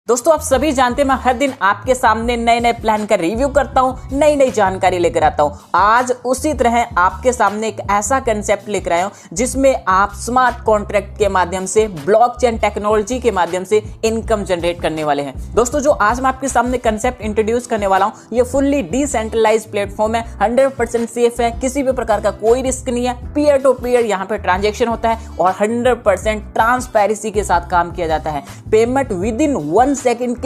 दोस्तों आप सभी जानते हैं मैं हर दिन आपके सामने नए नए प्लान का रिव्यू करता हूं, नई नई जानकारी लेकर आता हूं। आज उसी तरह आपके सामने एक ऐसा कंसेप्ट लेकर आया हूं जिसमें आप स्मार्ट कॉन्ट्रैक्ट के माध्यम से ब्लॉकचेन टेक्नोलॉजी के माध्यम से इनकम जनरेट करने वाले हैं। दोस्तों जो आज मैं आपके सामने कंसेप्ट इंट्रोड्यूस करने वाला हूं ये फुल्ली डिसेंट्रलाइज्ड प्लेटफॉर्म है, 100% सेफ है, किसी भी प्रकार का कोई रिस्क नहीं है, पीयर टू पीयर यहाँ पे ट्रांजेक्शन होता है और 100% ट्रांसपेरेंसी के साथ काम किया जाता है। पेमेंट विद इन 1 सेकंड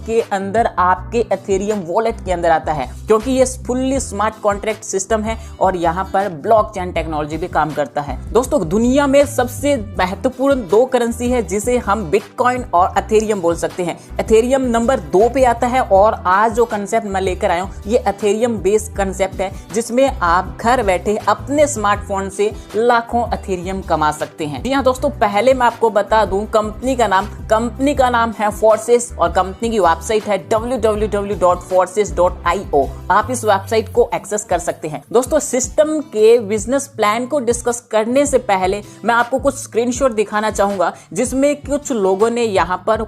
के अंदर आपके एथेरियम वॉलेट के अंदर आता है, क्योंकि ये फुल्ली स्मार्ट कॉन्ट्रैक्ट सिस्टम है और यहाँ पर ब्लॉकचेन टेक्नोलॉजी भी काम करता है। दोस्तों दुनिया में सबसे महत्वपूर्ण 2 करेंसी है जिसे हम बिटकॉइन और एथेरियम बोल सकते हैं। एथेरियम नंबर 2 पे आता है और आज जो कंसेप्ट मैं लेकर आया हूँ ये एथेरियम बेस्ड कंसेप्ट है जिसमें आप घर बैठे अपने स्मार्टफोन से लाखों एथेरियम कमा सकते हैं। जी हाँ दोस्तों, पहले मैं आपको बता दूं कंपनी का नाम है फोर्सेस और कंपनी की वेबसाइट है www.forces.io। आप इस वेबसाइट को एक्सेस कर सकते हैं। दोस्तों सिस्टम के बिजनेस प्लान को डिस्कस करने से पहले मैं आपको कुछ स्क्रीनशॉट दिखाना चाहूंगा जिसमें कुछ लोगों ने यहाँ पर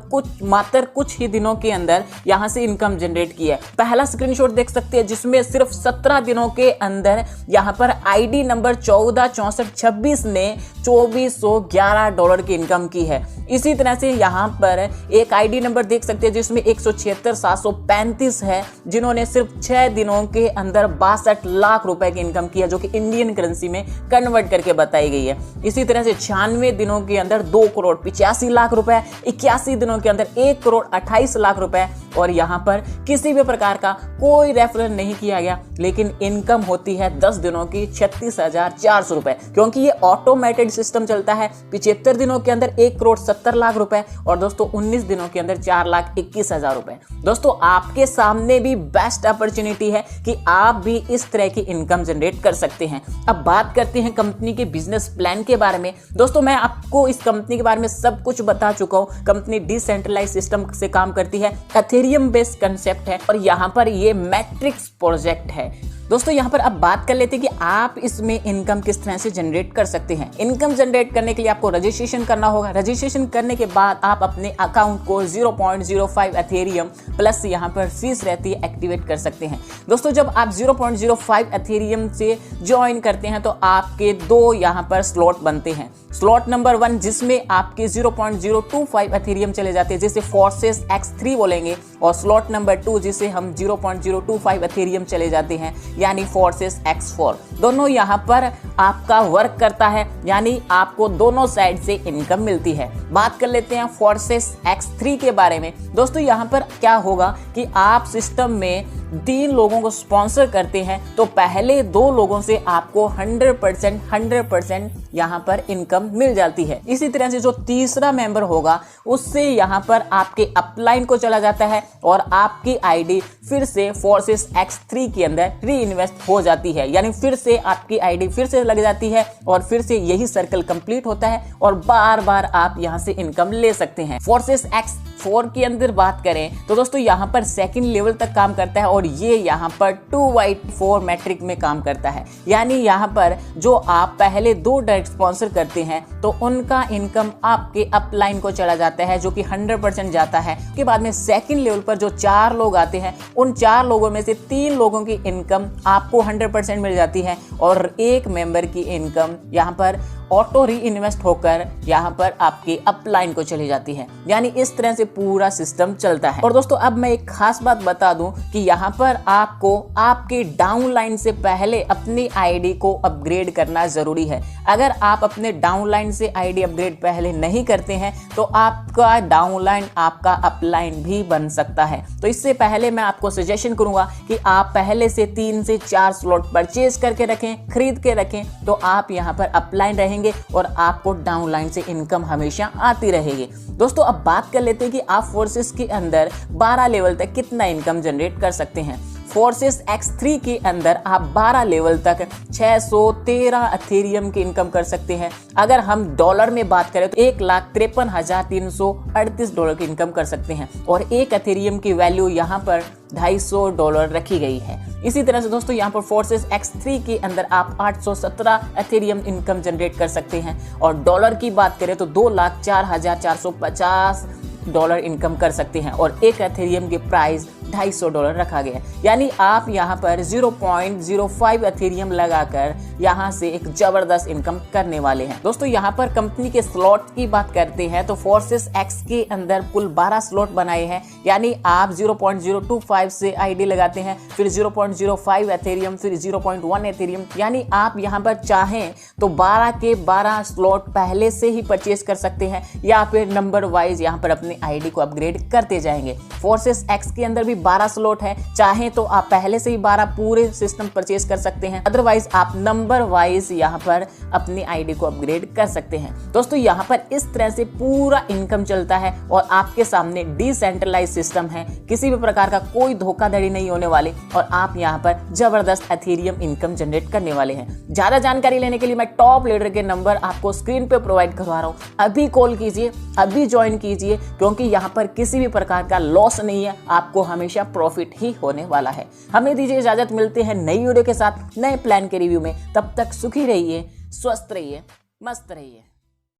मात्र कुछ ही दिनों के अंदर यहाँ से इनकम जनरेट की है। पहला स्क्रीनशॉट देख सकते हैं जिसमें सिर्फ 17 दिनों के अंदर यहाँ पर आईडी नंबर 146426 ने $2411 की इनकम की है। इसी तरह से यहाँ पर एक आईडी नंबर देख सकते हैं जिसमें 176,735 है जिन्होंने सिर्फ 6 दिनों के अंदर 62 लाख रुपए की इनकम की है, जो कि इंडियन करेंसी में कन्वर्ट करके बताई गई है। इसी तरह से 96 दिनों के अंदर 2,85,00,000 रुपए, 81 दिनों के अंदर 1,28,00,000 रुपए और यहाँ पर किसी भी प्रकार का कोई रेफरल नहीं किया गया, लेकिन इनकम होती है 10 दिनों की 36,400 रुपए, क्योंकि ये ऑटोमेटेड सिस्टम चलता है। 75 दिनों के अंदर 1,70,00,000 रुपए और दोस्तों 19 दिनों के अंदर 4,21,000 रुपए। दोस्तों आपके सामने भी बेस्ट अपॉर्चुनिटी है कि आप भी इस तरह की इनकम जनरेट कर सकते हैं। अब बात करते हैं कंपनी के बिजनेस प्लान के बारे में। दोस्तों मैं आपको इस कंपनी के बारे में सब कुछ बता चुका हूं। कंपनी डिसेंट्रलाइज्ड सिस्टम से काम करती है, एथेरियम बेस्ड कंसेप्ट है और यहाँ पर ये मैट्रिक्स प्रोजेक्ट है। दोस्तों यहाँ पर अब बात कर लेते हैं कि आप इसमें इनकम किस तरह से जनरेट कर सकते हैं। इनकम जनरेट करने के लिए आपको रजिस्ट्रेशन करना होगा। रजिस्ट्रेशन करने के बाद आप अपने अकाउंट को 0.05 एथेरियम प्लस यहाँ पर फीस रहती है एक्टिवेट कर सकते हैं। दोस्तों जब आप 0.05 एथेरियम से ज्वाइन करते हैं तो आपके 2 यहाँ पर स्लॉट बनते हैं। स्लॉट नंबर 1 जिसमें आपके 0.025 एथेरियम चले जाते हैं जिसे फोर्सेस X3 बोलेंगे, और स्लॉट नंबर 2 जिसे हम 0.025 एथेरियम चले जाते हैं यानी फोर्सेस X4। दोनों यहाँ पर आपका वर्क करता है, यानी आपको दोनों साइड से इनकम मिलती है। बात कर लेते हैं फोर्सेस X3 के बारे में। दोस्तों यहाँ पर क्या होगा कि आप सिस्टम में 3 लोगों को स्पॉन्सर करते हैं तो पहले 2 लोगों से आपको 100% यहाँ पर इनकम मिल जाती है। इसी तरह से जो तीसरा मेंबर होगा उससे यहाँ पर आपके अपलाइन को चला जाता है और आपकी आईडी फिर से फोर्सेस X3 के अंदर रीइन्वेस्ट हो जाती है, यानी फिर से आपकी आईडी फिर से लग जाती है और फिर से यही सर्कल कंप्लीट होता है और बार बार आप यहाँ से इनकम ले सकते हैं। फोर्सेस X4 के अंदर बात करें तो दोस्तों यहाँ पर सेकंड लेवल तक काम करता है और ये यहाँ पर 2/4 मैट्रिक में काम करता है, यानी यहाँ पर जो आप पहले 2 डायरेक्ट स्पॉन्सर करते हैं तो उनका इनकम आपके अपलाइन को चला जाता है जो कि 100% जाता है। उसके बाद में सेकंड लेवल पर जो 4 लोग आते हैं उन 4 लोगों में से 3 लोगों की इनकम आपको 100% मिल जाती है और एक मेंबर की इनकम यहाँ पर ऑटो री इन्वेस्ट होकर यहाँ पर आपके अपलाइन को चली जाती है, यानी इस तरह से पूरा सिस्टम चलता है। और दोस्तों अब मैं एक खास बात बता दूं कि यहाँ पर आपको आपके डाउनलाइन से पहले अपनी आईडी को अपग्रेड करना जरूरी है। अगर आप अपने डाउनलाइन से आईडी अपग्रेड पहले नहीं करते हैं तो आपका डाउनलाइन आपका अपलाइन भी बन सकता है। तो इससे पहले मैं आपको सजेशन करूंगा कि आप पहले से 3 से 4 स्लॉट परचेज करके रखें, खरीद के रखें, तो आप यहाँ पर अपलाइन रहेंगे और आपको डाउनलाइन से इनकम हमेशा आती रहेगी। दोस्तों अब बात कर लेते हैं कि आप फोर्सेस के अंदर 12 लेवल तक कितना इनकम जनरेट कर सकते हैं। फोर्सेस X3 के अंदर आप 12 लेवल तक 613 एथेरियम की इनकम कर सकते हैं। अगर हम डॉलर में बात करें तो $1,53,338 की इनकम कर सकते हैं और एक एथेरियम की वैल्यू यहाँ पर $250 रखी गई है। इसी तरह से दोस्तों यहाँ पर फोर्सेस X3 के अंदर आप 817 एथेरियम इनकम जनरेट कर सकते हैं और डॉलर की बात करें तो 2,04,450 $20 इनकम कर सकते हैं और एक एथेरियम के प्राइस $250 रखा गया है। यानी आप यहाँ पर 0.05 एथेरियम लगाकर यहाँ से एक जबरदस्त इनकम करने वाले हैं। दोस्तों यहाँ पर कंपनी के स्लॉट की बात करते हैं तो फोर्सेस एक्स के अंदर कुल 12 स्लॉट बनाए हैं। यानी आप 0.025 से आईडी लगाते हैं, फिर 0.05 एथेरियम, फिर 0.1 एथेरियम। यानी आप यहाँ पर चाहें तो 12 के 12 स्लॉट पहले से ही परचेज कर सकते हैं या फिर नंबर वाइज यहाँ पर अपने आईडी को अपग्रेड करते जाएंगे। फोर्सेस एक्स के अंदर भी 12 स्लॉट है, चाहें तो आप पहले से ही 12 पूरे सिस्टम परचेज कर सकते हैं, अदरवाइज आप नंबर वाइज यहाँ पर अपनी आईडी को अपग्रेड कर सकते हैं। दोस्तों यहाँ पर इस तरह से पूरा इनकम चलता है और आपके सामने डिसेंट्रलाइज सिस्टम है, किसी भी प्रकार का कोई धोखाधड़ी नहीं होने वाले और आप यहाँ पर जबरदस्त एथेरियम इनकम जनरेट करने वाले हैं। ज्यादा जानकारी लेने के लिए मैं टॉप लीडर के नंबर आपको स्क्रीन पे प्रोवाइड करवा रहा हूँ, अभी कॉल कीजिए, अभी ज्वाइन कीजिए, क्योंकि यहाँ पर किसी भी प्रकार का लॉस नहीं है, आपको हमेशा प्रॉफिट ही होने वाला है। हमें दीजिए इजाजत, मिलते हैं नई वीडियो के साथ नए प्लान के रिव्यू में। तब तक सुखी रहिए, स्वस्थ रहिए, मस्त रहिए।